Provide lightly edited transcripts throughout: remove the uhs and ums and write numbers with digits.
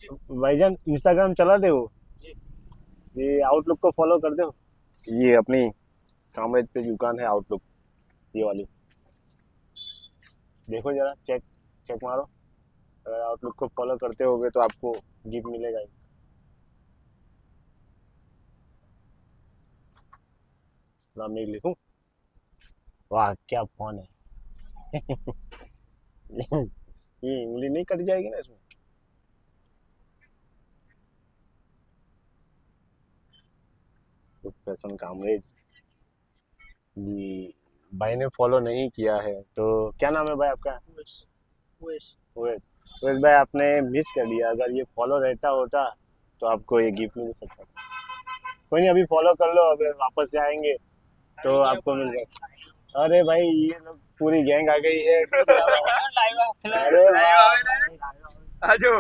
भाईजान इंस्टाग्राम चलाते हो? ये आउटलुक को फॉलो करते हो? ये अपनी कामरेज पे दुकान है आउटलुक, ये वाली। देखो जरा, चेक चेक मारो। अगर आउटलुक को फॉलो करते होगे तो आपको गिफ्ट मिलेगा। नाम नहीं लिखूं? वाह क्या फोन है। ये उंगली नहीं कट जाएगी ना इसमें? फैशन कामरेज जी। भाई ने फॉलो नहीं किया है तो क्या नाम है भाई आपका? उवेश। ओएस। ओएस भाई आपने मिस कर दिया, अगर ये फॉलो रहता होता तो आपको ये गिफ्ट मिल सकता। कोई नहीं, अभी फॉलो कर लो, अगर वापस से आएंगे तो आपको मिल जाएगा। अरे भाई ये लोग पूरी गैंग आ गई है। अरे आजो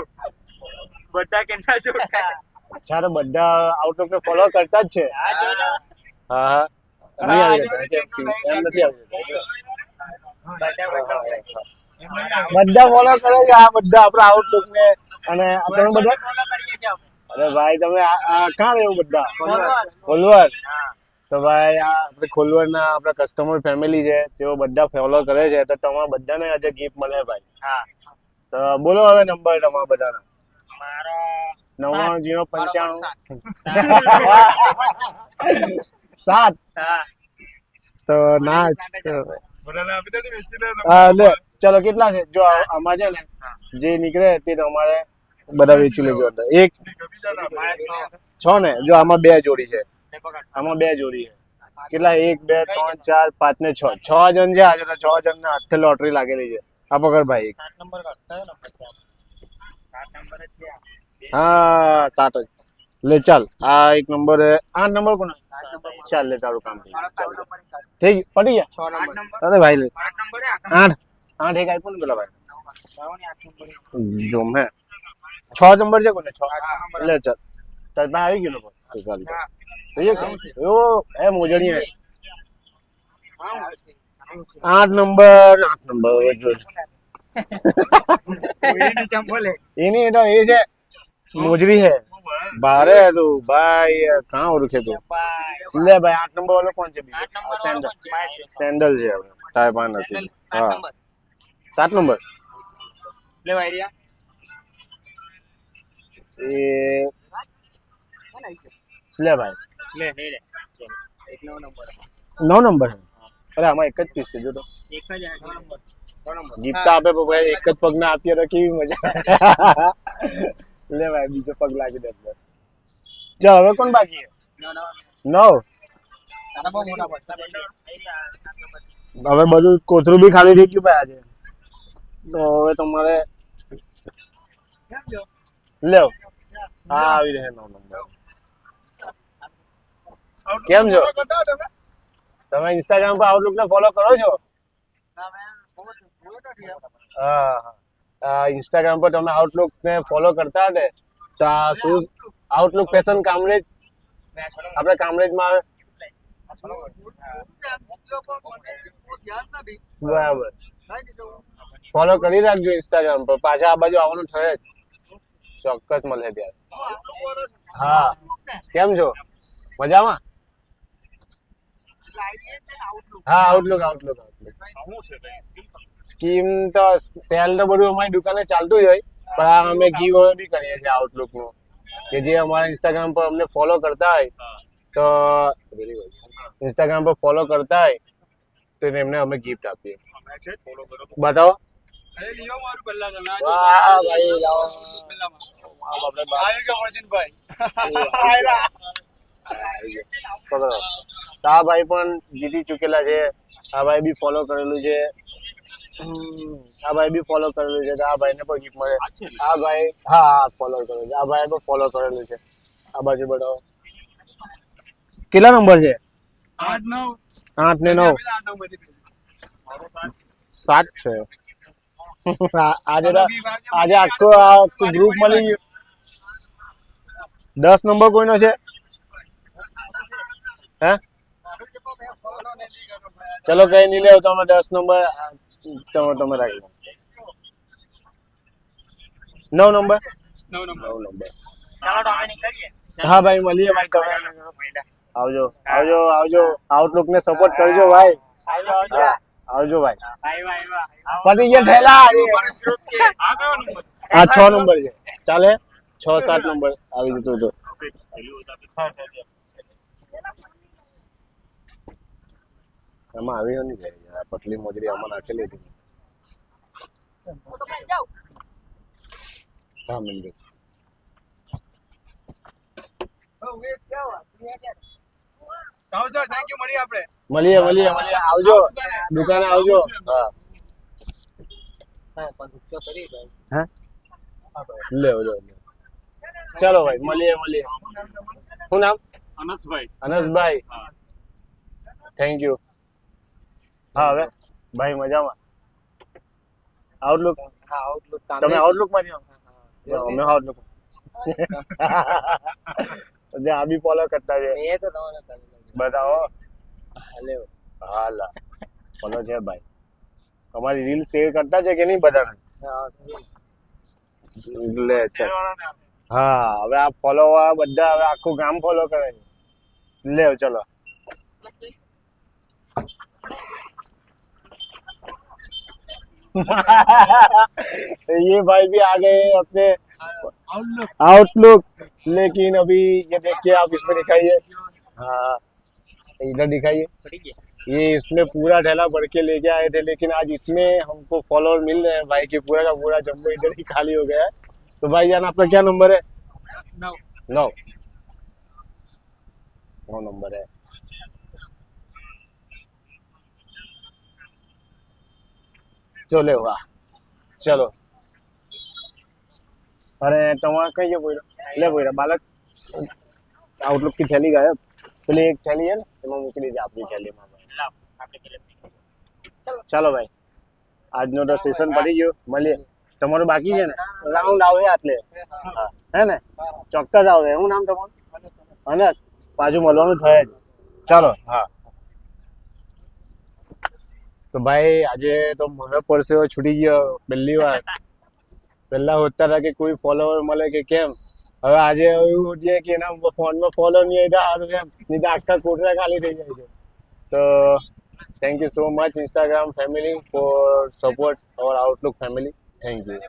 बड़ा केना जो अच्छा तो बड्डा आउटलुक ने ફોલો કરતા જ છે। હા હા નહીં આવી રહ્યા એમ નથી આવી બધા ફોલો કરે છે આ બધા આપણા આઉટલુક ને અને તમે બધા અરે ભાઈ તમે ક્યાં રહેવું બધા ખોલવર તો ભાઈ આ આપણે ખોલવરના આપણા કસ્ટમર ફેમિલી છે તેઓ બધા ફોલો કરે છે તો તમારા બધાને આજે ગિફ્ટ મળે ભાઈ। હા તો બોલો હવે નંબર તમારા બધાના। મારો 99 95 7 હા તો ના બરાબર આપી દે મેસી લે ચલો કેટલા છે જો આમાં છે ને જે નીકળે તે તમારે બધા વેચી લેજો અંદર એક છ ને જો આમાં બે જોડી છે આમાં બે જોડી છે કેટલા 1 2 3 4 5 ને 6 6 જણ છે આજે તો 6 જણ ને હાથે લોટરી લાગેલી છે આ પકડ ભાઈ 7 નંબર કયો નંબર છે 7 નંબર જ છે હા 7 જ લે ચાલ આ એક નંબર 8 નંબર કોનો ચાલ લે તારું કામ થઈ ગયું થઈ ગયું પડી ગયા 6 નંબર અરે ભાઈ લે 8 નંબર 8 8 એક આઈફોન પેલા ભાઈ જો મેં 6 નંબર છે કોને 6 લે ચાલ તાર પાસે આવી ગયો ને ચાલ જોઈએ એવો એ મોજણી હે 8 નંબર જો એની એ તો એ છે મોજરી है बारे है तू भाई कहाँ उरखे तू ले भाई 8 नंबर वाला कौन से भी सैंडल सैंडल છે આપણે તારે પાસે નથી હા 7 નંબર લે વાયરિયા એ લે ભાઈ લે નહીં લે એક 9 નંબર 9 નંબર અરે આમાં એક જ પીસ છે જો તો એક જ 9 નંબર 6 નંબર ગિફ્ટ આપે તો ભાઈ એક જ પગને આપીએ તો કેવી મજા લે ભાઈ બીજો પગ લાગી દે જો હવે કોણ બાકી છે 9 સારા બહુ મોટા પડતા હવે બધું કોથરું બી ખાલી થઈ ગયું ભાઈ આજે તો હવે તમારે લ્યો હા આવી રહે 9 નંબર કેમ છો તમે ઇન્સ્ટાગ્રામ પર આઉટલુક ને ફોલો કરો છો હા ઇન્સ્ટાગ્રામ પર તમે આઉટલુક ને ફોલો કરતા હતા તો આ શૂઝ આઉટલુક ફેશન કામરેજ આપણે કામરેજમાં બરાબર ફોલો કરી રાખજો ઇન્સ્ટાગ્રામ પર પાછા આ બાજુ આવવાનું થશે જ ચોક્કસ મળે ત્યારે હા કેમ છો મજામાં હા આઉટલુક આઉટલુક સ્કીમ તો સેલ તો બધું અમારી દુકાને ચાલતું જ હોય પણ આ અમે ગીવ અવે બી કરીએ છીએ આઉટલુક નું કે જે અમારા ઇન્સ્ટાગ્રામ પર અમને ફોલો કરતા હોય તો ઇન્સ્ટાગ્રામ પર ફોલો કરતા હોય તો એમને અમે ગિફ્ટ આપીએ બતાવો વાહ ભાઈ લાવો પકડો આ ભાઈ પણ જીતી ચૂકેલા છે આ ભાઈ બી ફોલો કરેલું છે આ ભાઈ બી ફોલો કરેલું છે તો આ ભાઈને પણ ગિફ્ટ મળે આ ભાઈ હા ફોલો કરેલું છે આ ભાઈ પણ ફોલો કરેલું છે આ બાજુ બતાવો કેટલા નંબર છે 8 ને 9 7 છે આજે આખું ગ્રુપ મળી ગયું 10 નંબર કોઈનો છે હે ચલો કઈ નહીં લેવો તમે 10 નંબર તમે રાખી લો 9 નંબર 9 નંબર 9 નંબર. ચાલો તો અમે નીકળીએ હા ભાઈ મળીએ ભાઈ તમે આવજો આવજો આવજો આઉટલુક ને સપોર્ટ કરજો ભાઈ હા, આવજો ભાઈ પતી ગયા ઠેલા આ કયો નંબર આ 6 નંબર છે ચાલે 6-7 નંબર આવી જતો તો એમાં આવી નહીં જાય યાર, પટલી મોજરી આમાં નાખેલી હતી હા મંદિર ચાલો સર થેન્ક યુ મળીએ આપણે મળીએ મળીએ મળીએ આવજો દુકાને આવજો હા હા લેવો લો ચાલો ભાઈ મળીએ મળીએ શું નામ અનસભાઈ અનસભાઈ થેન્ક યુ હા હવે ભાઈ મજામાં આઉટલુક હા આઉટલુક તમે આઉટલુક માં છો અમે આઉટલુક જે આ બી ફોલો કરતા છે એ તો તમને બતાવો હાલે હાલા ફોલો છે ભાઈ તમારી રીલ શેર કરતા છે કે નહીં બધાને લે ચાલ હા હવે આ ફોલો વાળા બધા હવે આખું ગામ ફોલો કરે છે લે ચલો ये भाई भी आ गए अपने आउटलुक लेकिन अभी ये देखिए आप इसमें दिखाइए हाँ इधर दिखाइए પડી ગયા ये इसमें पूरा ठेला भर के लेके आए थे लेकिन आज इसमें हमको फॉलोअर मिल रहे हैं भाई के पूरा का पूरा जम्बो इधर ही खाली हो गया है तो भाई जान आपका क्या नंबर है 9 नंबर है चलो वाह चलो अरे તમારે કઈ છે બોયરા લે બોયરા બાલક આઉટલુક की थैली गायब પેલી એક થેલી છે ને એમાં મૂકી દીધી આપણી થેલીમાં લાવ આપણે પેલે ચાલો ભાઈ આજનો તો સેશન પડી ગયો મળીએ તમારું બાકી છે ને રાઉન્ડ આવે આટલે હા હે ને ચોક્કસ આવે શું નામ તમારું અનસ પાછું મળવાનું થાય જ ચાલો હા તો ભાઈ આજે તો મને પરસેવો છૂટી ગયો પહેલી વાર પહેલા હોતા હતા કે કોઈ ફોલોવર મળે કે કેમ હવે આજે એવું છે કે એના ફોનમાં ફોલો નહીં એટલે સારું એમ નહીં તો આખા કોટરા ખાલી થઈ જાય છે તો thank you so much Instagram family for support our Outlook family thank you